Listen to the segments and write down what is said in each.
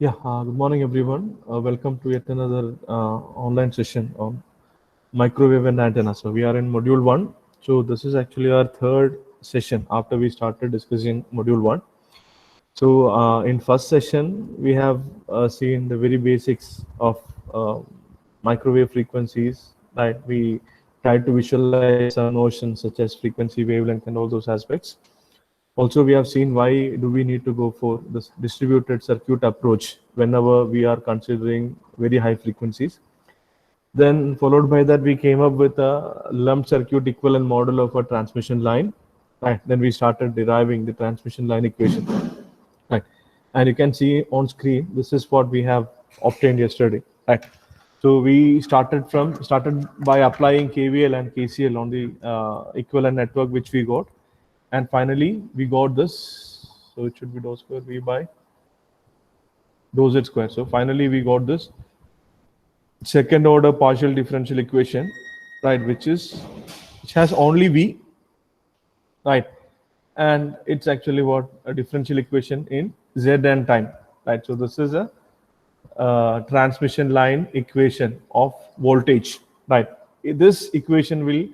Good morning, everyone. Welcome to yet another online session on microwave and antenna. So we are in module one. So this is actually our third session after we started discussing module one. So in first session, we have seen the very basics of uh, microwave frequencies. Right, we tried to visualize some notions such as frequency, wavelength, and all those aspects. Also, we have seen why do we need to go for this distributed circuit approach whenever we are considering very high frequencies. Then followed by that, we came up with a lumped circuit equivalent model of a transmission line. Right. Then we started deriving the transmission line equation. Right. And you can see on screen, this is what we have obtained yesterday. Right. So we started by applying KVL and KCL on the equivalent network which we got, and finally we got this. So it should be dou square V by dou Z square. So finally we got this second order partial differential equation, right, which has only V, right, and it's actually what a differential equation in Z and time, right. So this is a transmission line equation of voltage, right. This equation will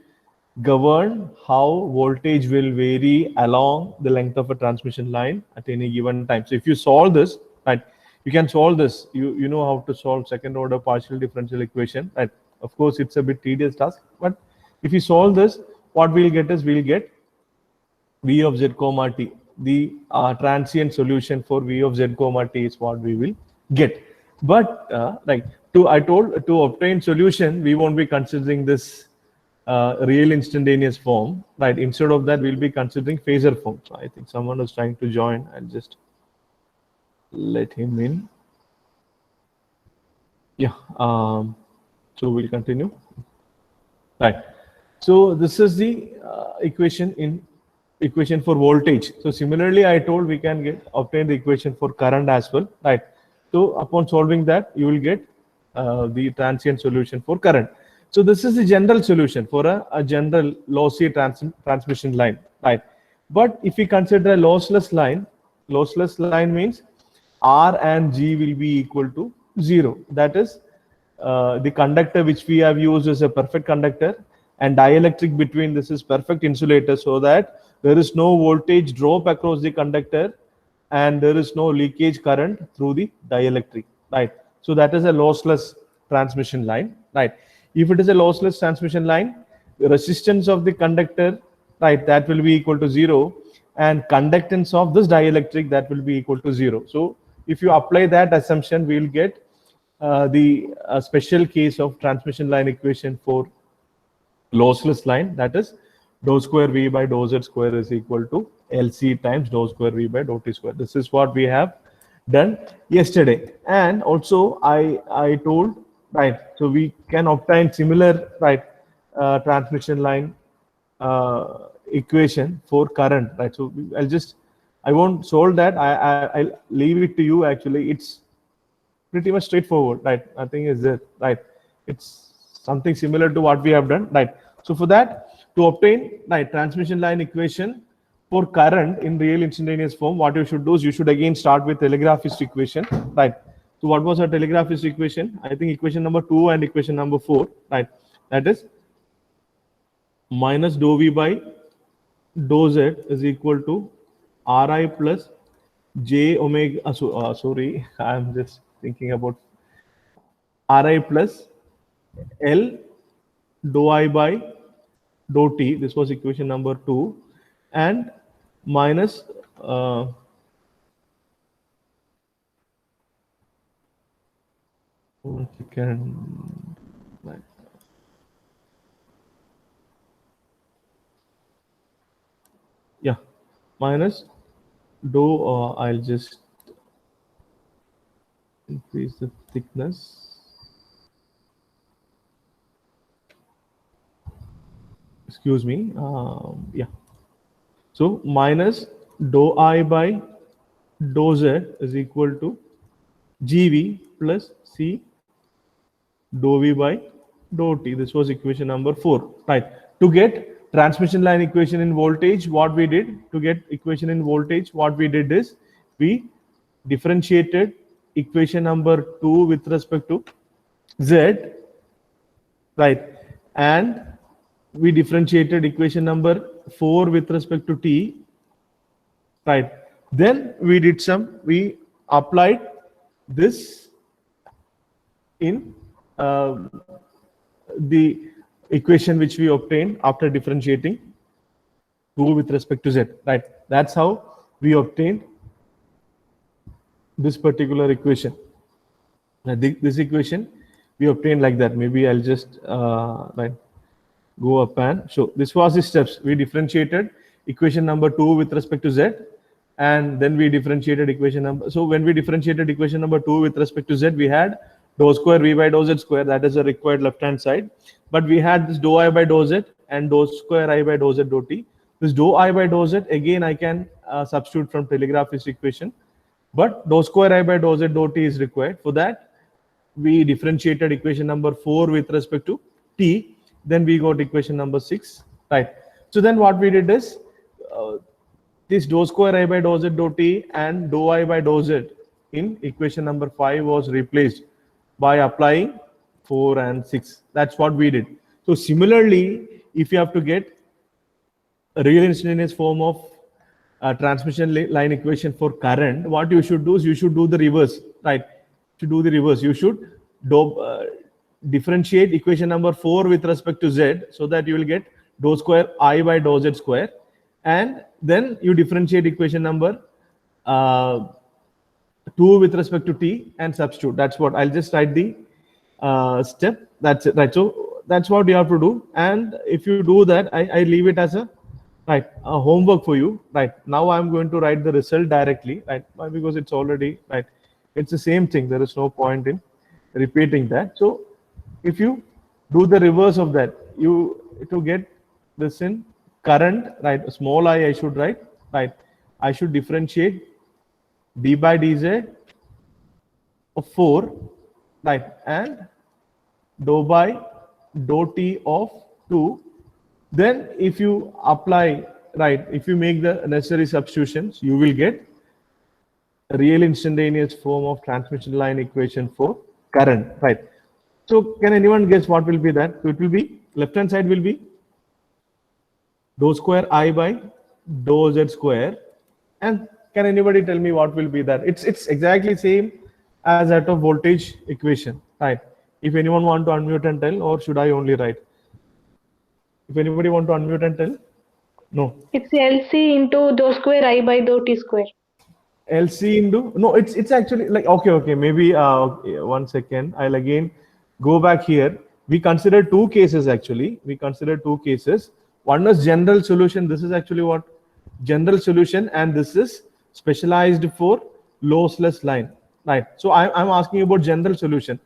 govern how voltage will vary along the length of a transmission line at any given time. So if you solve this, right, you can solve this. You know how to solve second order partial differential equation, right? Of course, it's a bit tedious task, but if you solve this, what we'll get is we'll get V of Z comma T. The transient solution for V of Z comma T is what we will get. But to obtain solution, we won't be considering this real instantaneous form, right? Instead of that, we'll be considering phasor form. So I think someone was trying to join. I'll just let him in. Yeah. So we'll continue. Right. So this is the equation for voltage. So similarly, I told we can obtain the equation for current as well, right? So upon solving that, you will get the transient solution for current. So this is the general solution for a general lossy transmission line, right? But if we consider a lossless line means R and G will be equal to 0. That is, the conductor which we have used is a perfect conductor, and dielectric between this is perfect insulator, so that there is no voltage drop across the conductor and there is no leakage current through the dielectric, right? So that is a lossless transmission line, right? If it is a lossless transmission line, the resistance of the conductor, right, that will be equal to 0, and conductance of this dielectric, that will be equal to 0. So if you apply that assumption, we will get the special case of transmission line equation for lossless line, that is dou square V by dou Z square is equal to LC times dou square V by dou T square. This is what we have done yesterday. And also I told, right, so we can obtain similar, right, transmission line equation for current, right? So I won't solve that. I'll leave it to you. Actually, it's pretty much straightforward, right? Nothing is there, right? It's something similar to what we have done, right? So for that, to obtain, right, transmission line equation for current in real instantaneous form, what you should do is you should again start with telegraphist equation, right? So what was our telegraphist equation? I think equation number 2 and equation number 4, right? That is minus dou V by dou Z is equal to Ri plus J omega, sorry, I'm just thinking about Ri plus L dou I by dou T. This was equation number 2, and minus one second, right. Yeah, minus dou, I'll just increase the thickness. Excuse me. Yeah. So minus dou I by dou Z is equal to GV plus C dou V by dou T. This was equation number 4, right? To get transmission line equation in voltage, what we did, to get equation in voltage, what we did is we differentiated equation number 2 with respect to z, right? And we differentiated equation number 4 with respect to t, right? Then we applied this in the equation which we obtained after differentiating 2 with respect to z, right? That's how we obtained this particular equation. This equation we obtained like that. Maybe I'll just right, go up and show. This was the steps. We differentiated equation number 2 with respect to z, and then we differentiated equation number. So when we differentiated equation number 2 with respect to z, we had dou square v by dou z square. That is the required left-hand side. But we had this dou I by dou z and dou square I by dou z dou t. This dou I by dou z, again, I can substitute from telegraphist equation. But dou square I by dou z dou t is required. For that, we differentiated equation number 4 with respect to t. Then we got equation number 6, right? So then what we did is this dou square I by dou z dou t and dou I by dou z in equation number 5 was replaced by applying 4 and 6. That's what we did. So similarly, if you have to get a real instantaneous form of transmission line equation for current, what you should do is you should do the reverse, right? To do the reverse, you should differentiate equation number 4 with respect to z, so that you will get dou square I by dou z square, and then you differentiate equation number 2 with respect to t and substitute. That's what I'll just write the step. That's it, right? So that's what you have to do. And if you do that, I leave it as a homework for you. Right now, I'm going to write the result directly, right? Because it's already right. It's the same thing. There is no point in repeating that. So if you do the reverse of that, you to get this in current, right? Small I should write, right? I should differentiate d by dz of 4, right? And dou by dou t of 2. Then if you apply, right, if you make the necessary substitutions, you will get a real instantaneous form of transmission line equation for current, right? So can anyone guess what will be that? So it will be, left hand side will be dou square I by dou z square. And can anybody tell me what will be that? It's exactly same as that of voltage equation, right? If anyone want to unmute and tell, or should I only write? If anybody want to unmute and tell? No. It's LC into dou square I by dou t square. LC into, no, it's actually like, okay, maybe okay, 1 second. I'll again go back here. We consider two cases actually. We consider two cases. One is general solution. This is actually what general solution, and this is specialized for lossless line, right? So I'm asking about general solution,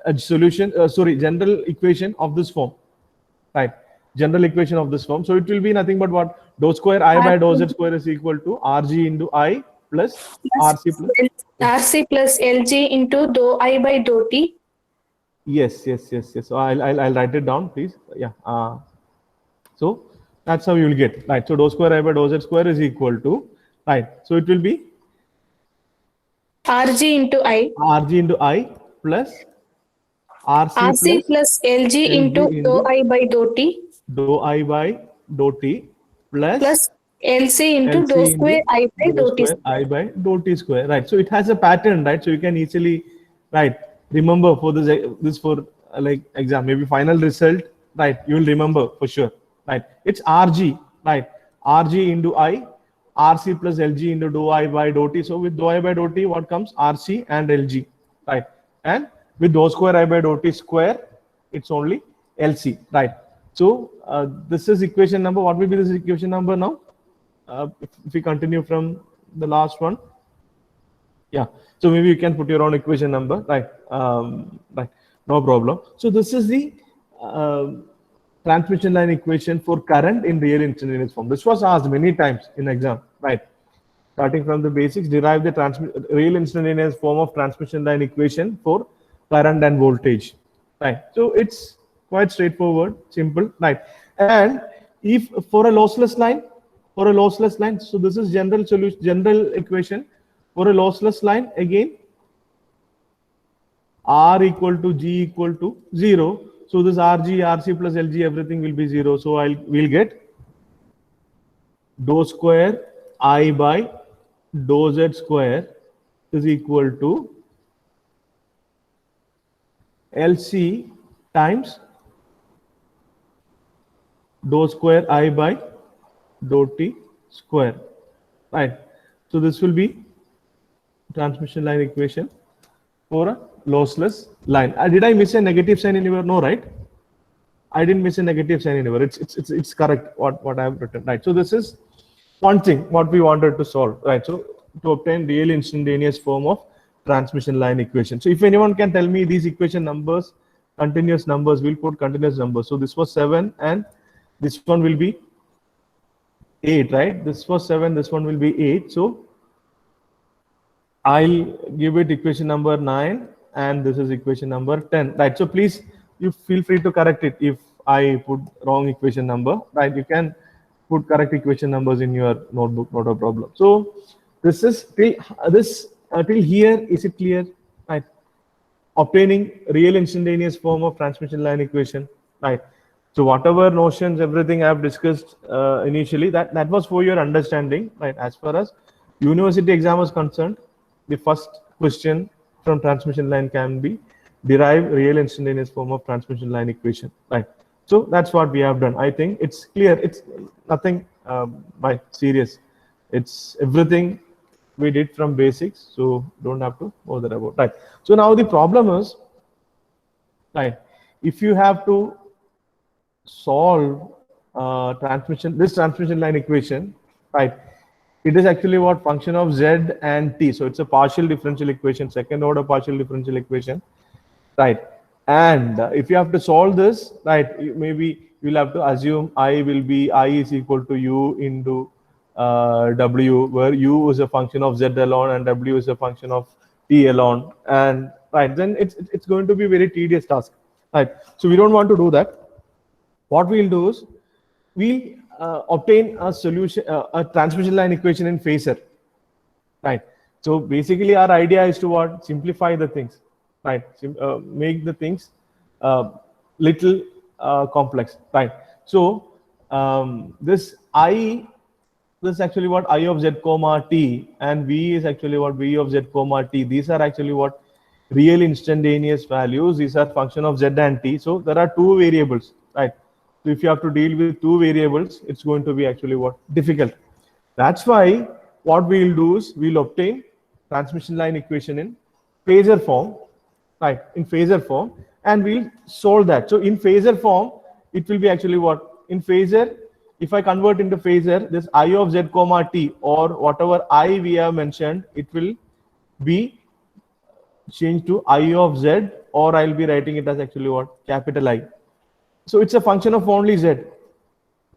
general equation of this form, right? General equation of this form. So it will be nothing but what? Dou square I by dou z square is equal to Rg into I plus RC plus RC plus LG into dou I by dou t. Yes. So I'll write it down, please. Yeah. So that's how you will get, right? So dou square I by dou z square is equal to, right? So it will be Rg into I. Rg into I plus RC plus LG into dou I by dou t. Dou I by dou t plus LC into dou square I by dou t square. I by dou t square, right? So it has a pattern, right? So you can easily, right, remember for this for like exam, maybe final result, right? You will remember for sure, right? It's Rg, right? Rg into I, RC plus LG into dou I by dou t. So with dou I by dou t, what comes? RC and LG, right? And with dou square I by dou t square, it's only LC, right? So this is equation number. What will be this equation number now? If we continue from the last one, yeah. So maybe you can put your own equation number, right? Right, no problem. So this is the transmission line equation for current in real instantaneous form. This was asked many times in exam, right? Starting from the basics, derive the real instantaneous form of transmission line equation for current and voltage, right? So it's quite straightforward, simple, right? And if for a lossless line, so this is general solution, general equation for a lossless line. Again, R equal to G equal to 0. So this RG, RC plus LG, everything will be 0. So we'll get dou square I by dou Z square is equal to LC times dou square I by dou T square, right? So this will be transmission line equation for a lossless line. Did I miss a negative sign anywhere? No, right? I didn't miss a negative sign anywhere. It's correct what I have written, right? So this is one thing what we wanted to solve, right? So to obtain real instantaneous form of transmission line equation. So if anyone can tell me these equation numbers, continuous numbers, we'll put continuous numbers. So this was 7 and this one will be 8, right? This was 7, this one will be 8. So I'll give it equation number 9 and this is equation number 10, right? So please, you feel free to correct it if I put wrong equation number, right? You can put correct equation numbers in your notebook, not a problem. So this is till here, is it clear? Right? Obtaining real instantaneous form of transmission line equation, right? So whatever notions, everything I have discussed initially, that was for your understanding, right? As far as university exam is concerned, the first question from transmission line can be derive real instantaneous form of transmission line equation, right? So that's what we have done. I think it's clear. It's nothing by serious. It's everything we did from basics, so don't have to bother about, right? So now the problem is, right, if you have to solve this transmission line equation, right, it is actually what function of Z and T. So it's a partial differential equation, second order partial differential equation, right? And if you have to solve this, right, maybe you'll have to assume I is equal to U into W, where U is a function of Z alone and W is a function of T alone, and right, then it's going to be a very tedious task, right? So we don't want to do that. What we'll do is we'll obtain a solution, a transmission line equation in phasor, right? So basically our idea is to what? Simplify the things, right? Make the things little complex, right? So this is actually what I of Z comma T, and V is actually what V of Z comma T. These are actually what real instantaneous values. These are function of Z and T. So there are two variables, right? So if you have to deal with two variables, it's going to be actually what? Difficult. That's why what we'll do is we'll obtain transmission line equation in phasor form, right? In phasor form, and we'll solve that. So in phasor form, it will be actually what? In phasor, if I convert into phasor, this I of Z comma T or whatever I we have mentioned, it will be changed to I of Z, or I'll be writing it as actually what? Capital I. So it's a function of only Z.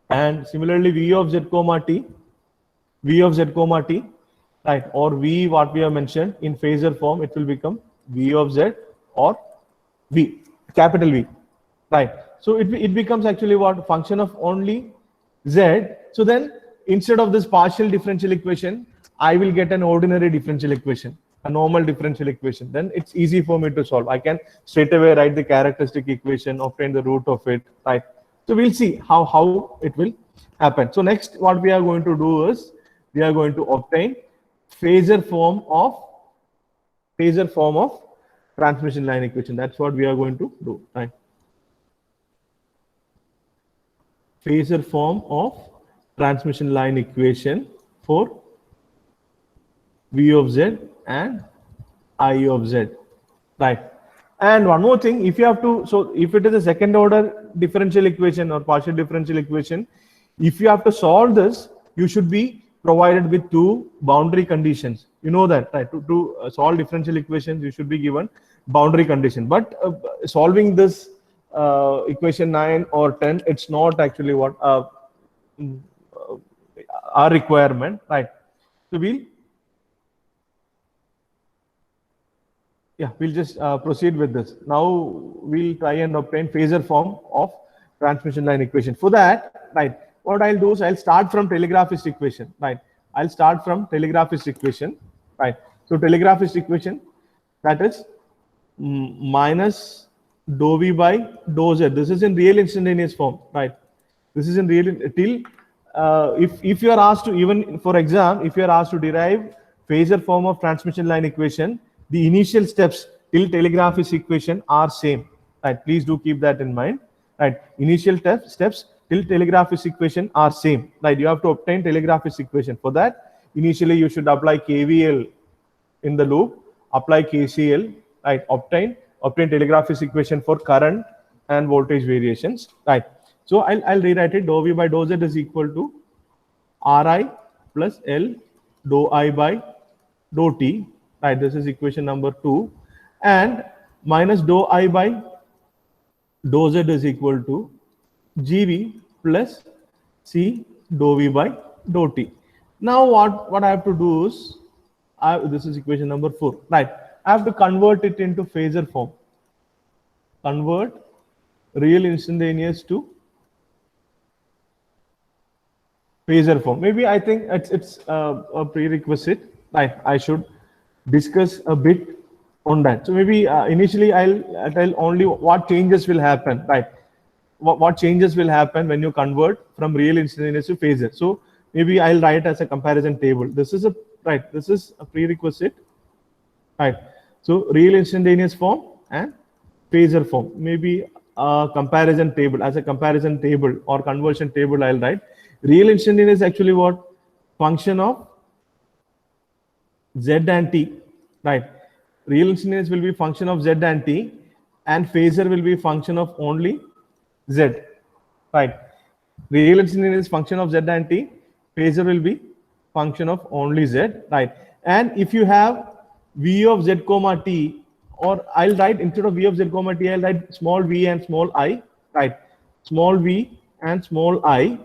And similarly, V of Z comma T, right? Or V, what we have mentioned in phasor form, it will become V of Z or V, capital V, right? So it becomes actually what? Function of only Z. So then instead of this partial differential equation, I will get an ordinary differential equation, a normal differential equation. Then it's easy for me to solve. I can straight away write the characteristic equation, obtain the root of it, right? So we'll see how it will happen. So next, what we are going to do is we are going to obtain phasor form of transmission line equation. That's what we are going to do, right? Phasor form of transmission line equation for V of Z and I of Z, right? And one more thing, if you have to, so if it is a second order differential equation or partial differential equation, if you have to solve this, you should be provided with two boundary conditions. You know that, right? To solve differential equations, you should be given boundary condition. But solving this equation 9 or 10, it's not actually what our requirement, right? So we'll just proceed with this. Now we'll try and obtain phasor form of transmission line equation. For that, right, what I'll do is I'll start from telegraphist equation, right? I'll start from telegraphist equation, right? So telegraphist equation, that is minus dou v by dou z. This is in real instantaneous form, right? This is in real till if you are asked to, even for exam, if you are asked to derive phasor form of transmission line equation, the initial steps till telegraph equation are same, right? Please do keep that in mind, right? Initial steps till telegraph equation are same, right? You have to obtain telegraph equation. For that, initially you should apply KVL in the loop, apply KCL, right? Obtain telegraph equation for current and voltage variations, right? So I'll rewrite it. Dou v by dou z is equal to Ri plus L dou I by dou t, right? This is equation number 2, and minus dou I by dou z is equal to Gv plus C dou v by dou t. Now what I have to do is, this is equation number 4, right? I have to convert it into phasor form. Convert real instantaneous to phasor form. Maybe I think it's a prerequisite. I should discuss a bit on that. So maybe initially I'll tell only what changes will happen, right? What changes will happen when you convert from real instantaneous to phasor. So maybe I'll write as a comparison table. This is a prerequisite, right? So real instantaneous form and phasor form. Maybe a comparison table, as a comparison table or conversion table I'll write. Real instantaneous is actually what? Function of z and t, right? Real instantaneous will be function of z and t, and phasor will be function of only z, right? Real instantaneous function of z and t, phasor will be function of only z, right? And if you have v of z comma t, or I'll write, instead of v of z comma t, I'll write small v and small I, right? Small v and small I,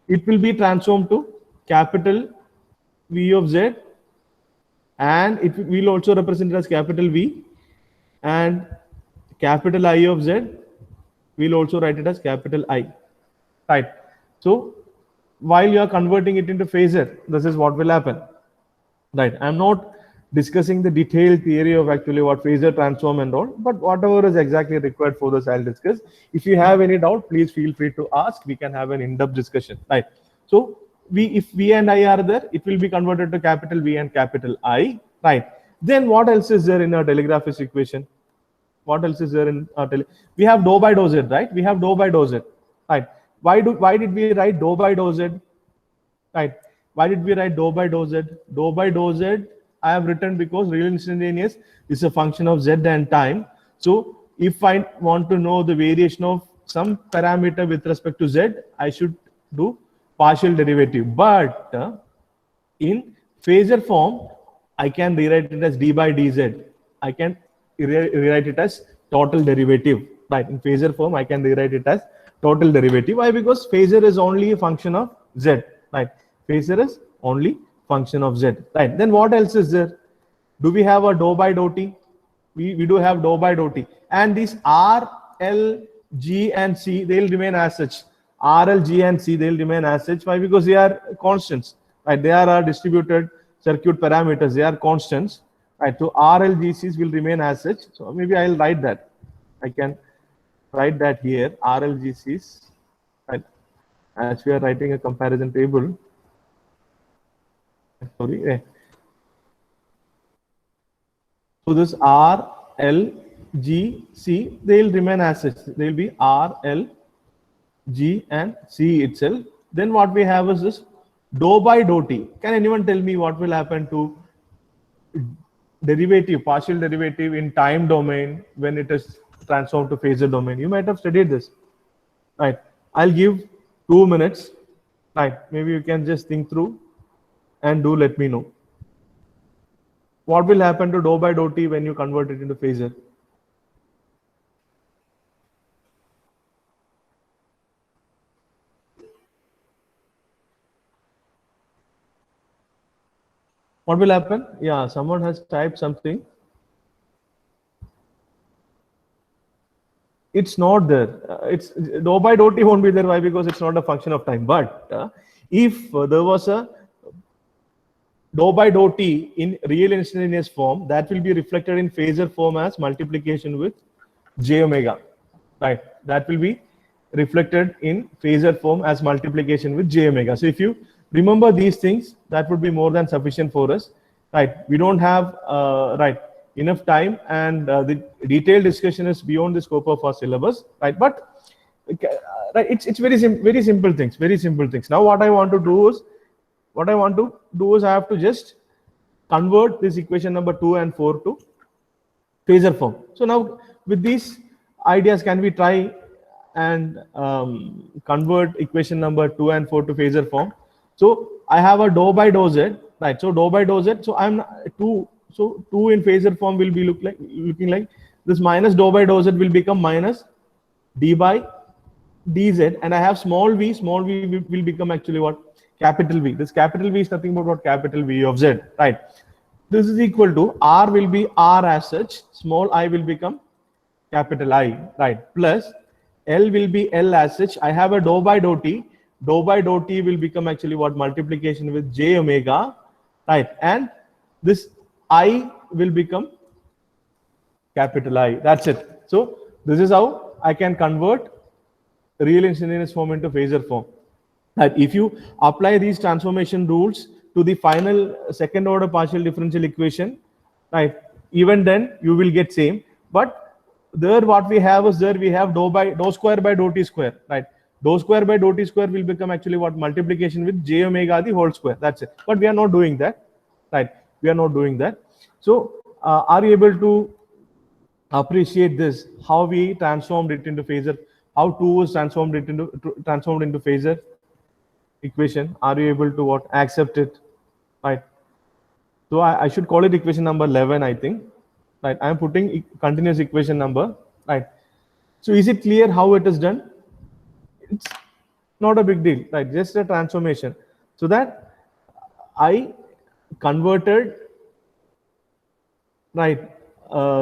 it will be transformed to capital V of z, and it will also represent as capital V, and capital I of z, we'll also write it as capital I, right? So while you are converting it into phasor, this is what will happen, right? I'm not discussing the detailed theory of actually what phasor transform and all, but whatever is exactly required for this, I'll discuss. If you have any doubt, please feel free to ask. We can have an in-depth discussion, right? So if V and I are there, it will be converted to capital V and capital I, right? Then what else is there in our telegraph equation? What else is there in our we have dou by dou z, right? We have dou by dou z, right? Why did we write dou by dou z, right? Why did we write dou by dou z? Dou by dou z I have written because real instantaneous is a function of z and time. So if I want to know the variation of some parameter with respect to z, I should do partial derivative. But in phasor form, I can rewrite it as d by dz. I can rewrite it as total derivative, right? In phasor form, I can rewrite it as total derivative. Why? Because phasor is only a function of z, right? Phasor is only function of z, right? Then what else is there? Do we have a dou by dou t? We do have dou by dou t, and these R, L, G, and C, they'll remain as such. R, L, G, and C, they'll remain as such. Why? Because they are constants, right? They are distributed circuit parameters. They are constants, right? So R, L, G, C's will remain as such. So maybe I'll write that. I can write that here. R, L, G, C's, right? As we are writing a comparison table. Sorry. So this R, L, G, C, they'll remain as such. They'll be R, L, G, and C itself. Then what we have is this dou by dou t. Can anyone tell me what will happen to derivative, partial derivative in time domain when it is transformed to phasor domain? You might have studied this, right? I'll give 2 minutes, right? Maybe you can just think through and do let me know. What will happen to dou by dou t when you convert it into phasor? What will happen? Yeah, someone has typed something. It's not there. It's dou by dou t won't be there. Why? Because it's not a function of time. But if there was a dou by dou t in real instantaneous form, that will be reflected in phasor form as multiplication with j omega, right? That will be reflected in phasor form as multiplication with j omega. So if you remember these things, that would be more than sufficient for us, right? We don't have right enough time, and the detailed discussion is beyond the scope of our syllabus, right? But right, it's very simple things, very simple things. Now what I want to do is I have to just convert this equation number 2 and 4 to phasor form. So now with these ideas, can we try and convert equation number 2 and 4 to phasor form? So I have a dou by dou z, right? So dou by dou z. So I'm 2. So 2 in phasor form will be looking like this. Minus dou by dou z will become minus d by dz, and I have small v. Small v will become actually what? Capital V. This capital V is nothing but what? Capital V of z, right? This is equal to R will be R as such. Small I will become capital I, right? Plus L will be L as such. I have a dou by dou t. Dou by dou t will become actually what? Multiplication with j omega, right? And this I will become capital I. That's it. So this is how I can convert real instantaneous form into phasor form. Right? If you apply these transformation rules to the final second order partial differential equation, right, even then you will get same. But there what we have is, there we have dou square by dou t square, right? Dou square by dou t square will become actually what? Multiplication with j omega the whole square. That's it. But we are not doing that, right? We are not doing that. So are you able to appreciate this? How we transformed it into phasor? How 2 was transformed into phasor equation? Are you able to what? Accept it, right? So I should call it equation number 11, I think, right? I am putting continuous equation number, right? So is it clear how it is done? It's not a big deal, right? Just a transformation. So that I converted, right,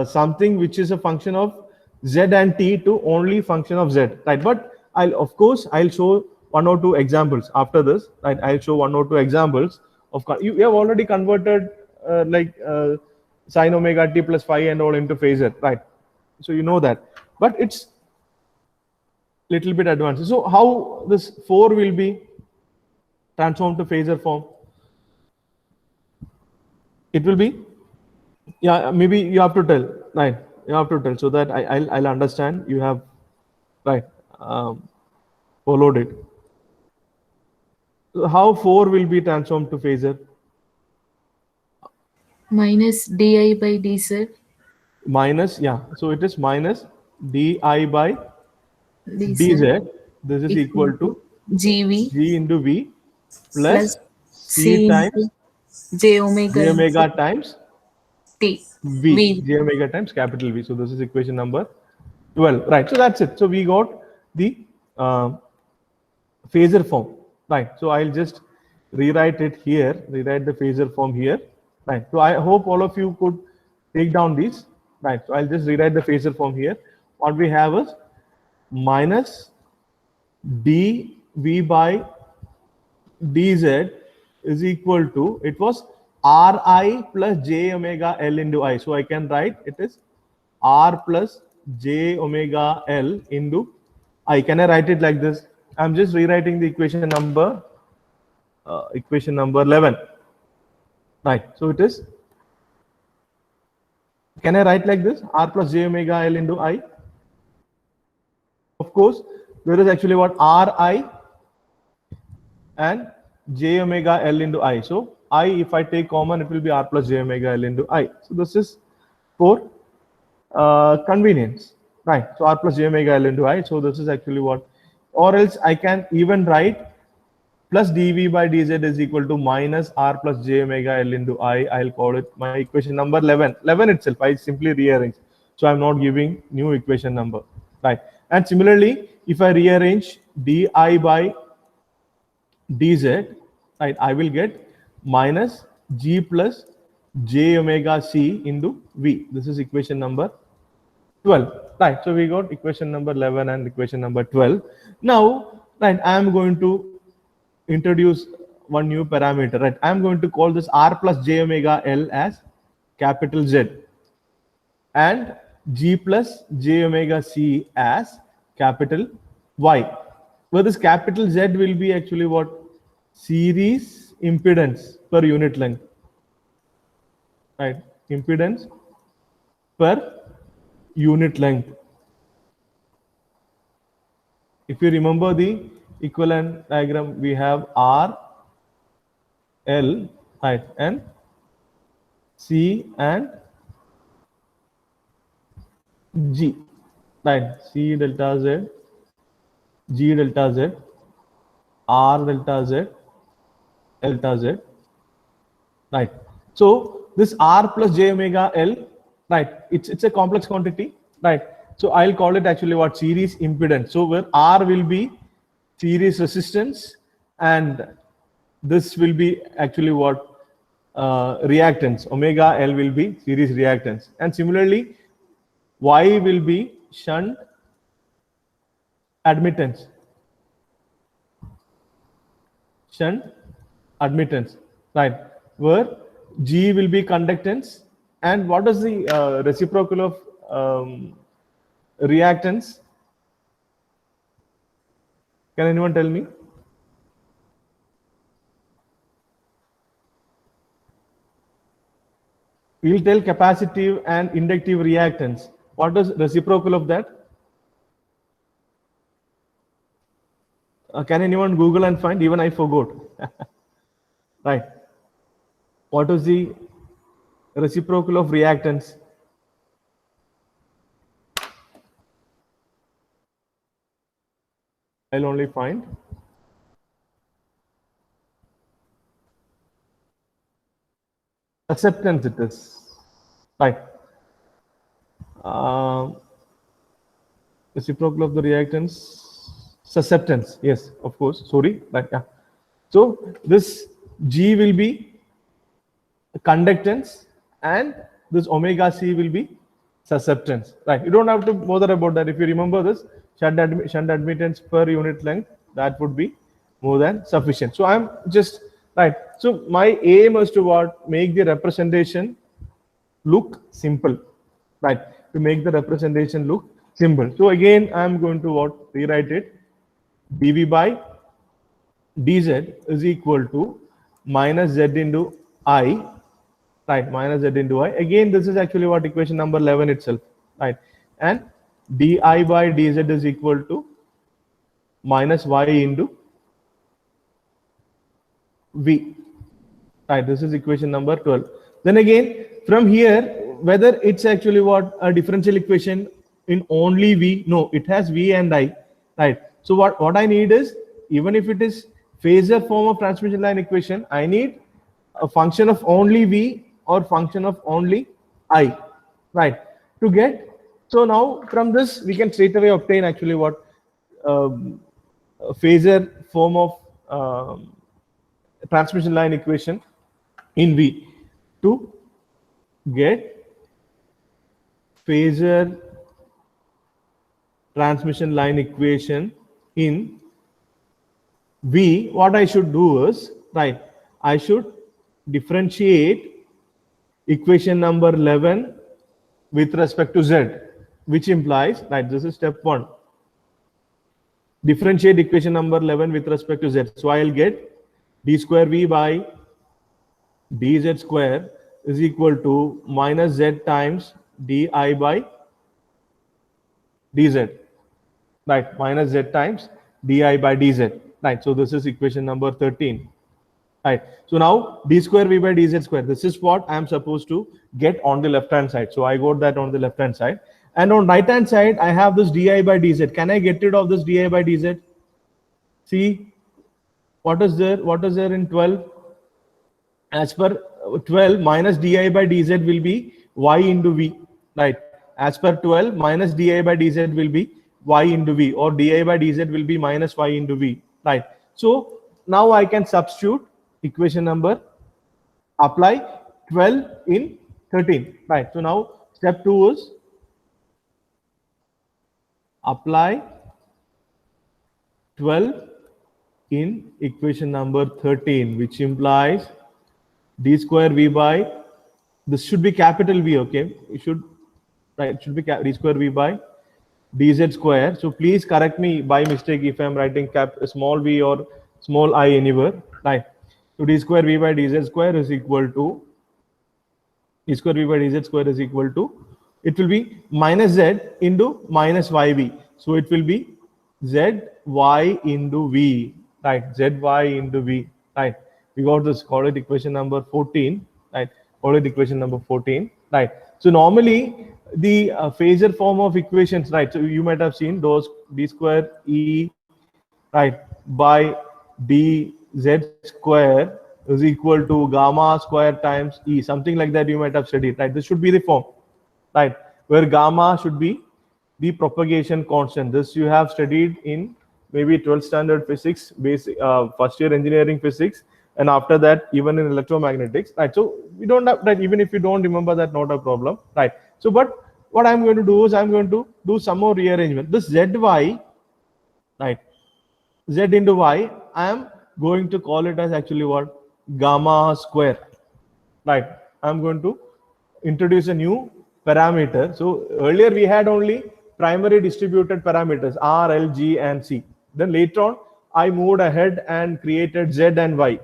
something which is a function of z and t to only function of z, right? But I'll show 1 or 2 examples after this, right? I'll show 1 or 2 examples of you have already converted sine omega t plus phi and all into phasor, right? So you know that, but it's little bit advanced. So how this 4 will be transformed to phasor form? It will be, yeah, maybe you have to tell, right? You have to tell so that I'll understand you have, right, followed it. So how 4 will be transformed to phasor? Minus di by dz. Minus, yeah. So it is minus di by dz. This is equal to gv g into v plus plus c c times into j omega times t. v, j omega times capital V. So this is equation number 12, right? So that's it. So we got the phasor form, right? So I'll just rewrite it here, rewrite the phasor form here, right? So I hope all of you could take down these, right? So I'll just rewrite the phasor form here. What we have is minus dv by dz is equal to, it was Ri plus j omega L into I. So I can write it is R plus j omega L into I. Can I write it like this? I'm just rewriting the equation number 11. Right. So it is, can I write like this? R plus j omega L into I. Of course, there is actually what? Ri and j omega L into I. So I, if I take common, it will be R plus j omega L into I. So this is for convenience, right? So R plus j omega L into I. So this is actually what, or else I can even write plus dv by dz is equal to minus R plus j omega L into I. I'll call it my equation number 11. 11 itself, I simply rearrange. So I'm not giving new equation number, right? And similarly, if I rearrange di by dz, right, I will get minus g plus j omega c into v. This is equation number 12, right? So we got equation number 11 and equation number 12. Now, right, I am going to introduce one new parameter, right? I'm going to call this R plus j omega L as capital Z, and G plus j omega C as capital Y, where this capital Z will be actually what? Series impedance per unit length, right? Impedance per unit length. If you remember the equivalent diagram, we have R, L, right, and C and G, right? C delta Z, G delta Z, R delta Z, delta Z, right? So this R plus j omega L, right? It's a complex quantity, right? So I'll call it actually what? Series impedance. So where R will be series resistance, and this will be actually what? Reactance. Omega L will be series reactance, and similarly Y will be shunt admittance. Shunt admittance, right? Where G will be conductance, and what is the reciprocal of reactance? Can anyone tell me? We'll tell capacitive and inductive reactance. What is reciprocal of that? Can anyone Google and find? Even I forgot. Right. What is the reciprocal of reactance? I'll only find acceptance. It is right. Reciprocal of the reactance, susceptance. Yes, of course. Sorry, right? Yeah. So this G will be conductance, and this omega C will be susceptance, right? You don't have to bother about that. If you remember this shunt admittance per unit length, that would be more than sufficient. So I'm just right. So my aim is to what? Make the representation look simple, right? To make the representation look simple. So again, I'm going to what? Rewrite it. dV by dz is equal to minus z into I, right? Minus z into I. Again, this is actually what? Equation number 11 itself, right? And di by dz is equal to minus y into v, right? This is equation number 12. Then again, from here, whether it's actually what? A differential equation in only v? No, it has v and I, right? So what I need is, even if it is phasor form of transmission line equation, I need a function of only v or function of only I, right? To get, so now from this we can straight away obtain actually what? Phasor form of transmission line equation in V. To get phasor transmission line equation in V, what I should do is, right, I should differentiate equation number 11 with respect to Z, which implies, right, this is step 1. Differentiate equation number 11 with respect to Z. So I'll get d square V by dz square is equal to minus Z times di by dz, right? Minus Z times di by dz, right? So this is equation number 13, right? So now d square V by dz square, this is what I am supposed to get on the left hand side. So I got that on the left hand side, and on right hand side I have this di by dz. Can I get rid of this di by dz? See, what is there? What is there in 12? As per 12, minus di by dz will be y into v, right? As per 12, minus di by dz will be y into v, or di by dz will be minus y into v, right? So now I can substitute equation number, apply 12 in 13, right? So now step 2 is apply 12 in equation number 13, which implies d square v by, this should be capital V, okay? It should, right, it should be d square v by dz square. So please correct me by mistake if I'm writing small v or small I anywhere, right? So d square v by dz square is equal to, d square v by dz square is equal to, it will be minus z into minus yv. So it will be zy into v, right? Zy into v, right? We got this, call it equation number 14, right? Call it equation number 14, right? So normally the phasor form of equations, right? So you might have seen those d square e, right, by dz square is equal to gamma square times e, something like that you might have studied, right? This should be the form, right, where gamma should be the propagation constant. This you have studied in maybe 12th standard physics, basic first year engineering physics, and after that even in electromagnetics, right? So we don't have that, even if you don't remember that, not a problem, right? So but what I'm going to do is I'm going to do some more rearrangement. This zy, right, z into y, I am going to call it as actually what, gamma square, right? I'm going to introduce a new parameter. So earlier we had only primary distributed parameters r, l, g and c. Then later on I moved ahead and created z and y,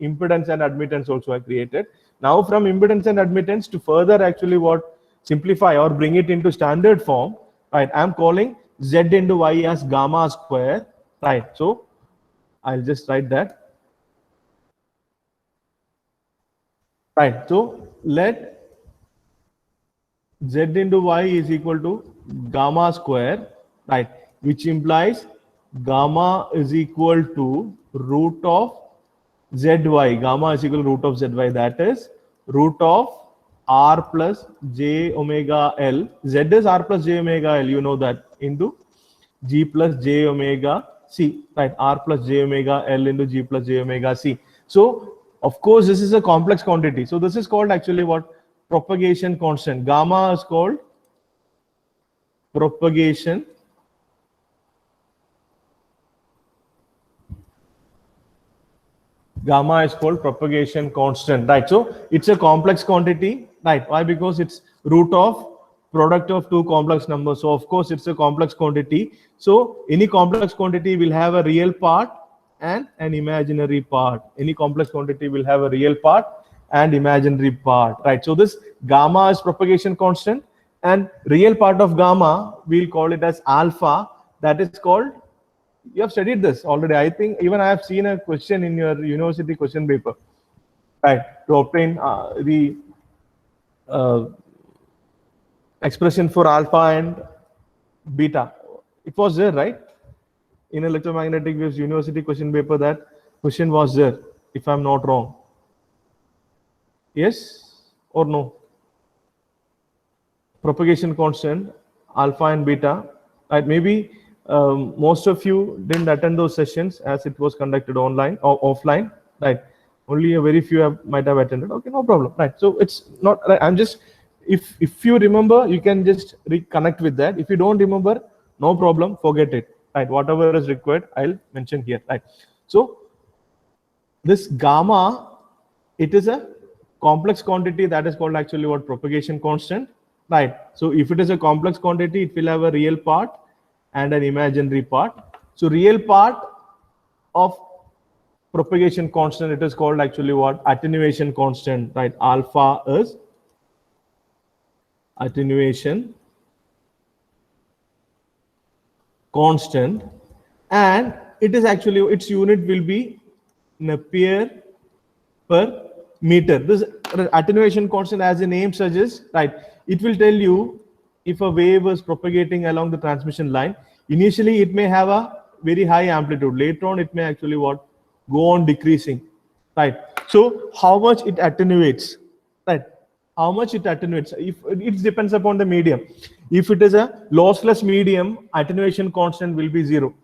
impedance and admittance also I created. Now from impedance and admittance to further actually what, simplify or bring it into standard form, right, I'm calling z into y as gamma square, right? So I'll just write that, right? So let z into y is equal to gamma square, right, which implies gamma is equal to root of zy. Gamma is equal to root of zy, that is root of r plus j omega l. Z is r plus j omega l, you know that, into g plus j omega c, right? R plus j omega l into g plus j omega c. So of course this is a complex quantity, so this is called actually what, propagation constant. Gamma is called propagation constant, right? So it's a complex quantity, right? Why? Because it's root of product of two complex numbers, so of course it's a complex quantity. So any complex quantity will have a real part and an imaginary part. Any complex quantity will have a real part and imaginary part, right? So this gamma is propagation constant, and real part of gamma we'll call it as alpha. That is called, you have studied this already, I think. Even I have seen a question in your university question paper, right, to obtain the expression for alpha and beta. It was there, right, in electromagnetic waves university question paper. That question was there, if I'm not wrong. Yes or no? Propagation constant, alpha and beta, right? Maybe most of you didn't attend those sessions as it was conducted online or offline, right? Only a very few might have attended. Okay, no problem, right? So it's not, I'm just, if you remember, you can just reconnect with that. If you don't remember, no problem, forget it, right? Whatever is required, I'll mention here, right? So this gamma, it is a complex quantity, that is called actually what, propagation constant, right? So if it is a complex quantity, it will have a real part and an imaginary part. So real part of propagation constant, it is called actually what, attenuation constant, right? Alpha is attenuation constant, and it is actually, its unit will be Napier per meter. This attenuation constant, as the name suggests, right, it will tell you if a wave is propagating along the transmission line. Initially it may have a very high amplitude, later on it may actually what, go on decreasing, right? So how much it attenuates, right? How much it attenuates, if it depends upon the medium. If it is a lossless medium, attenuation constant will be 0,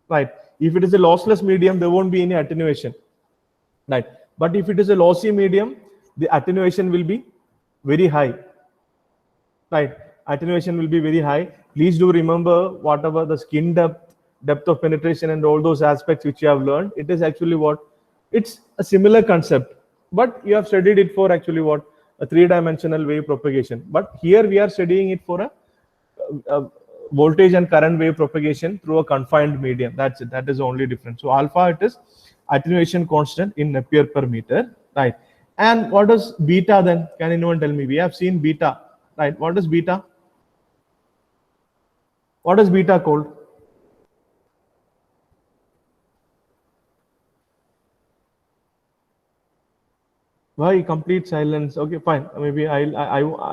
right? If it is a lossless medium, there won't be any attenuation, right? But if it is a lossy medium, the attenuation will be very high, right? Attenuation will be very high. Please do remember whatever the skin depth depth of penetration and all those aspects which you have learned. It is actually what, it's a similar concept, but you have studied it for actually what, a three-dimensional wave propagation. But here we are studying it for a voltage and current wave propagation through a confined medium. That's it. That is the only difference. So alpha, it is attenuation constant in Ampere per meter, right? And what is beta then? Can anyone tell me? We have seen beta, right? What is beta? What is beta called? Why complete silence? Okay, fine. Maybe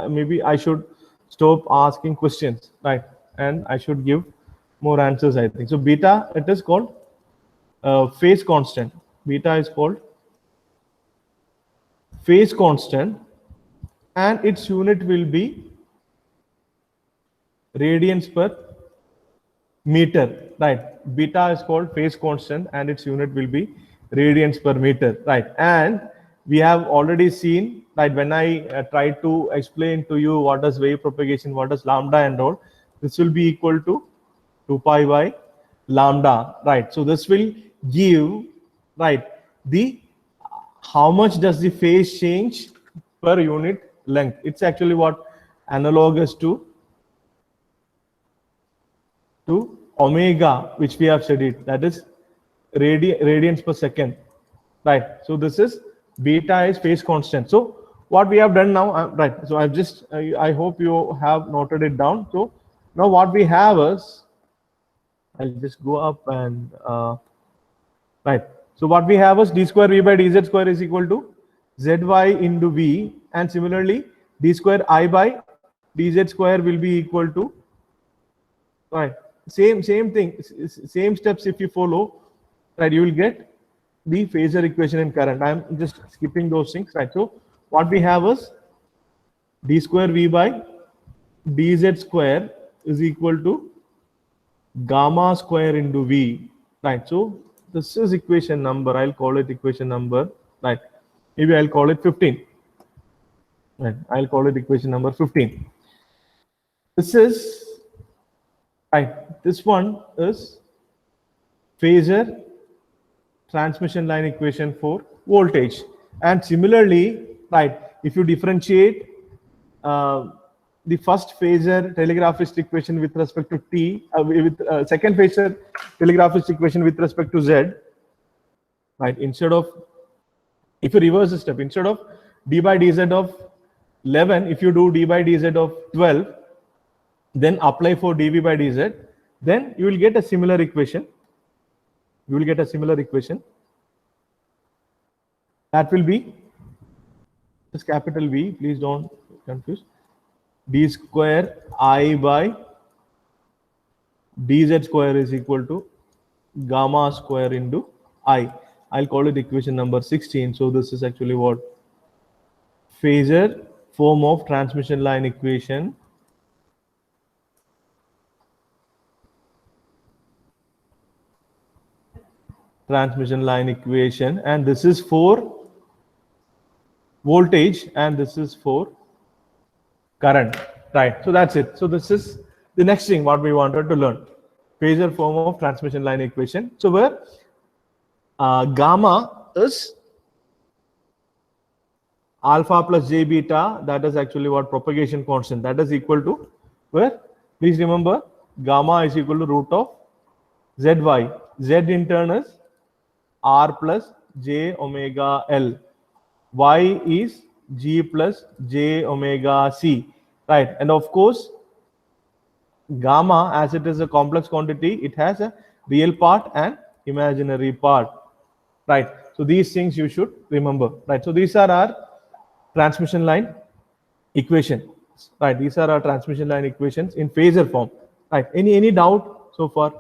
maybe I should stop asking questions, right? And I should give more answers, I think. So beta, it is called phase constant. Beta is called phase constant, and its unit will be radians per meter, right? Beta is called phase constant and its unit will be radians per meter, right? And we have already seen, right, when I tried to explain to you what is wave propagation, what is lambda and all, this will be equal to 2 pi by lambda, right? So this will give, right, the how much does the phase change per unit length. It's actually what, analogous to omega, which we have studied, that is radians per second, right? So this is beta is phase constant. So what we have done now, right, so I've just I hope you have noted it down. So now what we have is, I'll just go up and right, so what we have is d square v by dz square is equal to zy into v, and similarly d square I by dz square will be equal to, right, same thing, same steps if you follow, right, you will get the phasor equation in current. I am just skipping those things, right? So what we have is d square v by dz square is equal to gamma square into v, right? So this is equation number, I'll call it equation number, right? Maybe I'll call it 15, right? I'll call it equation number 15. This is, right, this one is phasor transmission line equation for voltage. And similarly, right, if you differentiate the first phasor telegraphist equation with respect to t, with second phasor telegraphist equation with respect to z, right, instead of, if you reverse the step, instead of d by dz of 11, if you do d by dz of 12, then apply for dv by dz, then you will get a similar equation. You will get a similar equation that will be this capital V, please don't confuse, d square I by dz square is equal to gamma square into I. I'll call it equation number 16. So this is actually what, phasor form of transmission line equation and this is for voltage and this is for current, right? So that's it. So this is the next thing what we wanted to learn, phasor form of transmission line equation. So where gamma is alpha plus j beta, that is actually what, propagation constant, that is equal to, where, please remember, gamma is equal to root of zy. Z in turn is r plus j omega L. Y is g plus j omega C, right? And of course, gamma, as it is a complex quantity, it has a real part and imaginary part, right? So these things you should remember, right? So these are our transmission line equation, right? These are our transmission line equations in phasor form, right? Any doubt so far?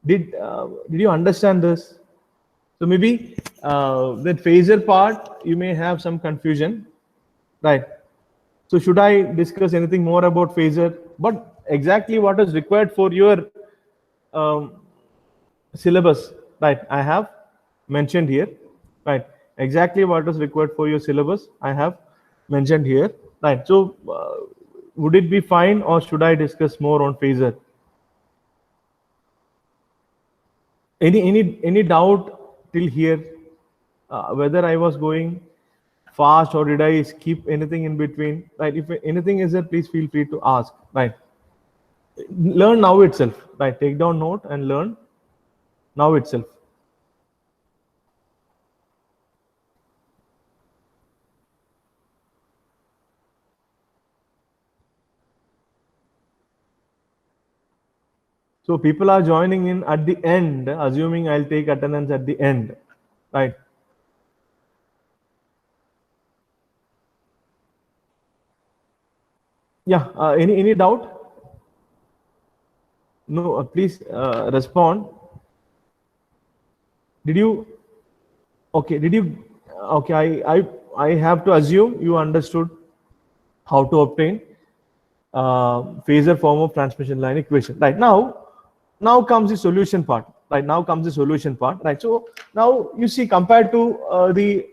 Did you understand this? So maybe that phasor part you may have some confusion, right? So should I discuss anything more about phasor? But exactly what is required for your syllabus, right, I have mentioned here, right? Exactly what is required for your syllabus I have mentioned here, right? So would it be fine or should I discuss more on phasor? Any doubt till here? Whether I was going fast or did I skip anything in between? Right. If anything is there, please feel free to ask. Right. Learn now itself. Right. Take down note and learn now itself. So people are joining in at the end, assuming I'll take attendance at the end, right? Yeah. Any doubt? No. Please respond. Did you? Okay. Did you? Okay. I have to assume you understood how to obtain phasor form of transmission line equation. Right now comes the solution part. Right now comes the solution part. Right. So now you see, compared to the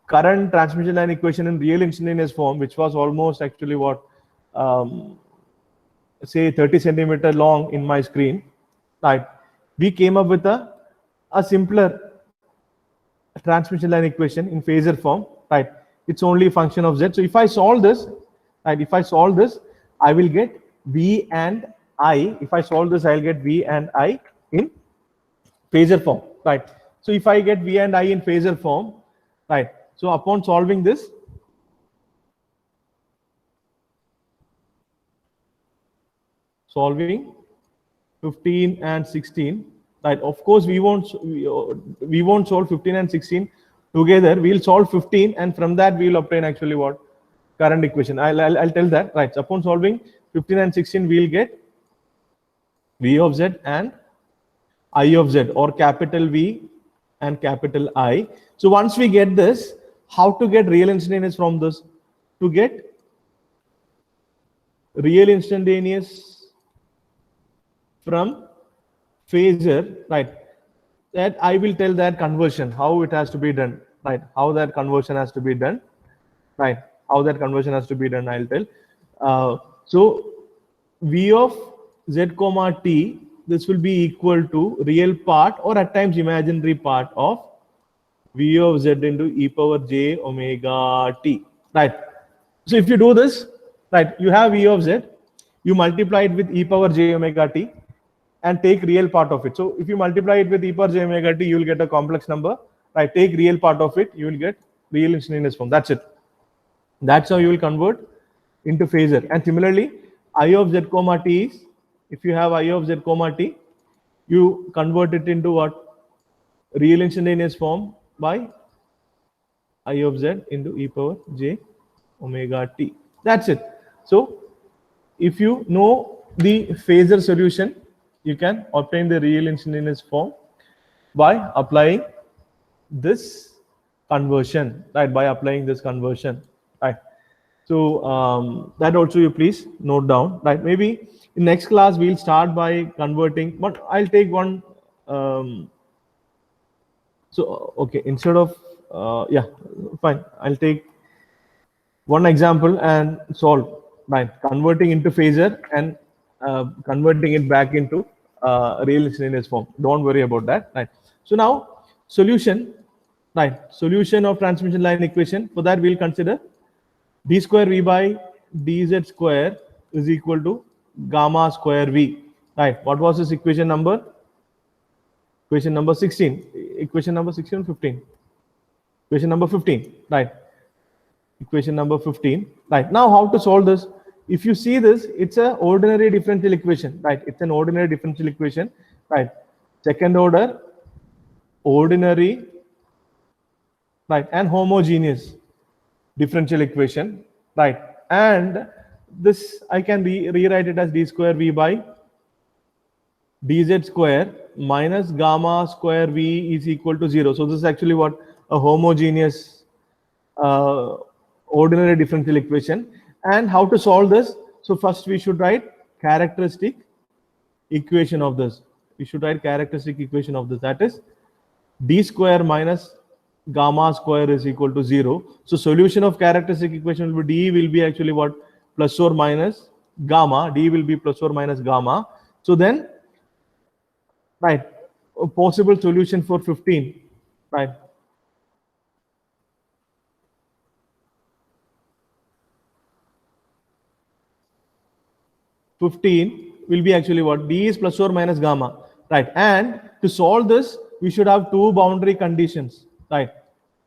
current transmission line equation in real instantaneous form, which was almost actually what, say 30 centimeter long in my screen, right? We came up with a simpler transmission line equation in phasor form, right? It's only a function of z. So if I solve this, right? If I solve this, I will get V and I. If I solve this, I'll get V and I in phasor form, right? So if I get V and I in phasor form, right? So upon solving this, solving 15 and 16, right? Of course, we won't solve 15 and 16 together. We'll solve 15, and from that we'll obtain actually what? Current equation. I'll tell that, right? So upon solving 15 and 16, we'll get V of z and I of z, or capital V and capital I. So once we get this, how to get real instantaneous from this? To get real instantaneous from phasor, right? That I will tell that conversion, how it has to be done, right? How that conversion has to be done, right? How that conversion has to be done, I'll tell. So V of z comma t, this will be equal to real part or at times imaginary part of V of z into e power j omega t, right? So if you do this, right, you have V of z, you multiply it with e power j omega t and take real part of it. So if you multiply it with e power j omega t, you will get a complex number, right? Take real part of it, you will get real instantaneous form. That's it. That's how you will convert into phasor. And similarly, I of z comma t is, if you have I of z comma t, you convert it into what? Real instantaneous form by I of z into e power j omega t. That's it. So if you know the phasor solution, you can obtain the real instantaneous form by applying this conversion, right? By applying this conversion, right? So that also you please note down, right? Maybe in next class we'll start by converting, but I'll take one. So okay, instead of yeah, fine, I'll take one example and solve, right? Converting into phasor and converting it back into real instantaneous form. Don't worry about that, right? So now solution, right? Solution of transmission line equation. For that we'll consider d square v by dz square is equal to gamma square v, right? What was this equation number? Equation number 16. Equation number 16 or 15? Equation number 15, right? Equation number 15, right? Now how to solve this? If you see this, it's an ordinary differential equation, right? It's an ordinary differential equation, right? Second order, ordinary, right? And homogeneous differential equation, right? And this I can rewrite it as d square v by dz square minus gamma square v is equal to 0. So this is actually what? A homogeneous ordinary differential equation. And how to solve this? So first we should write characteristic equation of this. We should write characteristic equation of this. That is d square minus gamma square is equal to 0. So solution of characteristic equation will be d will be actually what? Plus or minus gamma. D will be plus or minus gamma. So then right? A possible solution for 15, right? Will be actually what? D is plus or minus gamma, right? And to solve this, we should have two boundary conditions, right?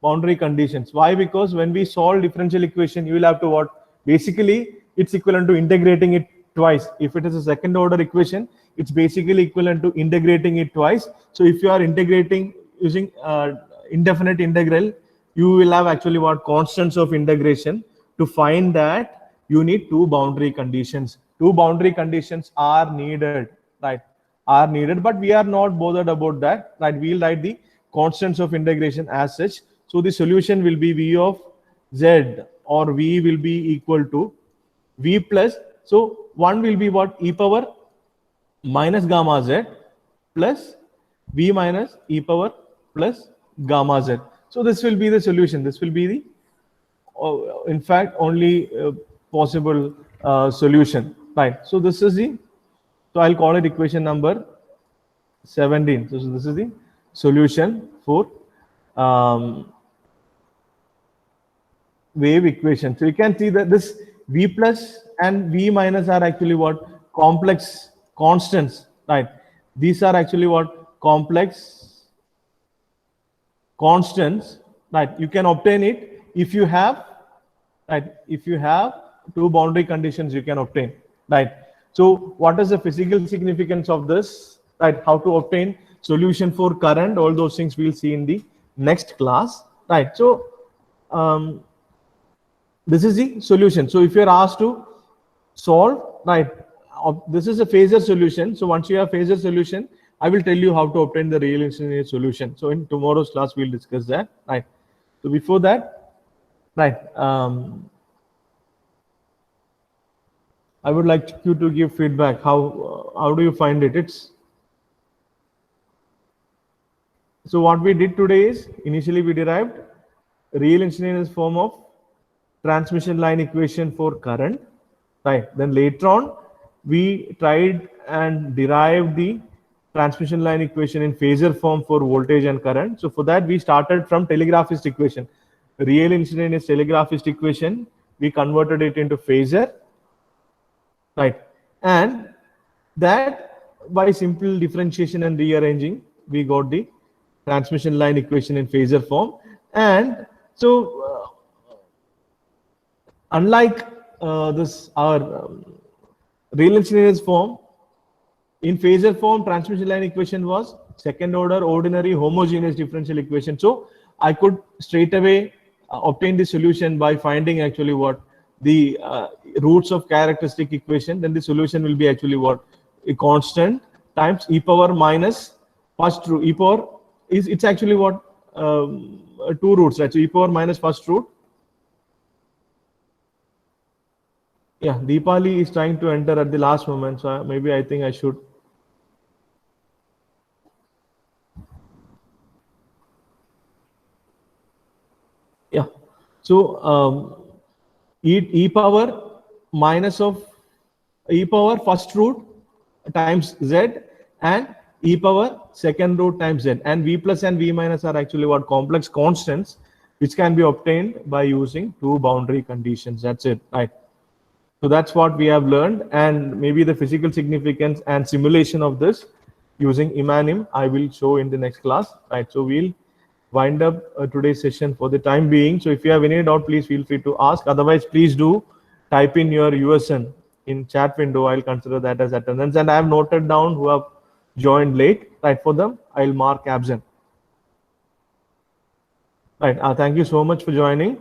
Boundary conditions. Why? Because when we solve differential equation, you will have to what? Basically, it's equivalent to integrating it twice. If it is a second order equation, it's basically equivalent to integrating it twice. So if you are integrating using indefinite integral, you will have actually what? Constants of integration. To find that, you need two boundary conditions. Two boundary conditions are needed, right? Are needed, but we are not bothered about that, right? We'll write the constants of integration as such. So the solution will be v of z, or v will be equal to v plus, so one will be what? E power minus gamma z plus v minus e power plus gamma z. So this will be the solution. This will be the in fact only possible solution, right? So this is the, so I'll call it equation number 17. So this is the solution for wave equation. So you can see that this v plus and v minus are actually what? Complex constants, right? These are actually what? Complex constants, right? You can obtain it if you have, right? If you have two boundary conditions, you can obtain, right? So what is the physical significance of this, right? How to obtain solution for current, all those things we'll see in the next class, right? So this is the solution. So if you're asked to solve, right, this is a phasor solution. So once you have phasor solution, I will tell you how to obtain the real engineer solution. So in tomorrow's class, we'll discuss that, right? So before that, right, I would like you to give feedback. How do you find it? It's so what we did today is initially we derived real engineering form of transmission line equation for current, right? Then later on we tried and derived the transmission line equation in phasor form for voltage and current. So for that we started from telegraphist equation. Real engineering is telegraphist equation. We converted it into phasor, right? And that by simple differentiation and rearranging, we got the transmission line equation in phasor form. And so unlike this our real engineer's form, in phasor form, transmission line equation was second order ordinary homogeneous differential equation. So I could straight away obtain the solution by finding actually what? The roots of characteristic equation. Then the solution will be actually what? A constant times e power minus first root. E power is, it's actually what? Two roots, right? So e power minus first root. Yeah, Deepali is trying to enter at the last moment, so maybe I think I should. Yeah, so e power minus of e power first root times z and e power second root times z, and v plus and v minus are actually what? Complex constants which can be obtained by using two boundary conditions. That's it, right? So that's what we have learned, and maybe the physical significance and simulation of this using Imanim I will show in the next class, right? So we'll wind up today's session for the time being. So if you have any doubt, please feel free to ask. Otherwise, please do type in your USN in chat window. I'll consider that as attendance, and I have noted down who have joined late, right? For them, I'll mark absent. Right. Thank you so much for joining.